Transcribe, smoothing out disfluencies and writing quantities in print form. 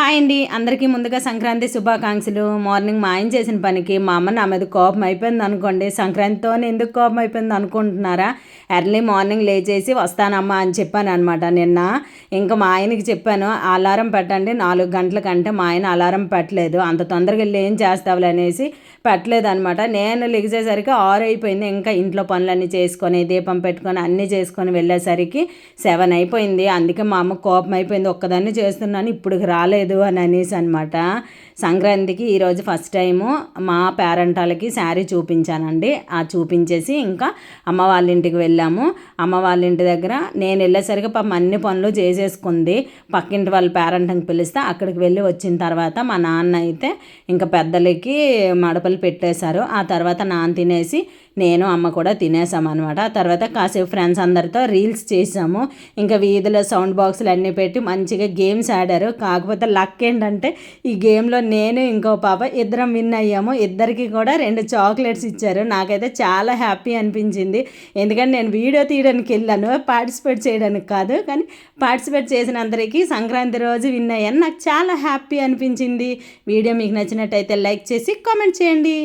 Hi అండి, అందరికీ ముందుగా సంక్రాంతి శుభాకాంక్షలు. మార్నింగ్ మా ఆయన చేసిన పనికి మా అమ్మ నా మీద కోపం అయిపోయింది అనుకోండి. సంక్రాంతితోనే ఎందుకు కోపం అయిపోయింది అనుకుంటున్నారా? ఎర్లీ మార్నింగ్ లేచేసి వస్తానమ్మా అని చెప్పాను అనమాట నిన్న. ఇంకా మా ఆయనకి చెప్పాను, అలారం పెట్టండి 4 గంటలకంటే. మా ఆయన అలారం పెట్టలేదు. అంత తొందరగా వెళ్ళి ఏం చేస్తావులే అనేసి పెట్టలేదు అనమాట. నేను లెగిసేసరికి 6 అయిపోయింది. ఇంకా ఇంట్లో పనులన్నీ చేసుకొని దీపం పెట్టుకొని అన్నీ చేసుకొని వెళ్ళేసరికి 7 అయిపోయింది. అందుకే మా అమ్మ కోపం అయిపోయింది, ఒక్కదాన్ని చేస్తున్నాను ఇప్పటికి రాలేదు అని అనేసి అనమాట. సంక్రాంతికి ఈరోజు ఫస్ట్ టైము మా పేరెంటాలకి శారీ చూపించానండి. ఆ చూపించేసి ఇంకా అమ్మ వాళ్ళ ఇంటికి వెళ్ళాము. అమ్మ వాళ్ళ ఇంటి దగ్గర నేను వెళ్ళేసరికి పాపం అన్ని పనులు చేసేసుకుంది. పక్కింటి వాళ్ళ పేరెంట్ని పిలిస్తే అక్కడికి వెళ్ళి వచ్చిన తర్వాత మా నాన్న అయితే ఇంకా పెద్దలకి మడపలు పెట్టేశారు. ఆ తర్వాత నాన్న తినేసి నేను అమ్మ కూడా తినేసామన్నమాట. ఆ తర్వాత కాసేపు ఫ్రెండ్స్ అందరితో రీల్స్ చేసాము. ఇంకా వీధిలో సౌండ్ బాక్సులు అన్నీ పెట్టి మంచిగా గేమ్స్ ఆడారు. కాకపోతే లక్ ఏంటంటే ఈ గేమ్లో నేను ఇంకో పాప ఇద్దరం విన్ అయ్యాము. ఇద్దరికి కూడా 2 చాక్లెట్స్ ఇచ్చారు. నాకైతే చాలా హ్యాపీ అనిపించింది. ఎందుకంటే నేను వీడియో తీయడానికి వెళ్ళాను, పార్టిసిపేట్ చేయడానికి కాదు. కానీ పార్టిసిపేట్ చేసిన అందరికీ సంక్రాంతి రోజు విన్ అయ్యాను. నాకు చాలా హ్యాపీ అనిపించింది. వీడియో మీకు నచ్చినట్టయితే లైక్ చేసి కామెంట్ చేయండి.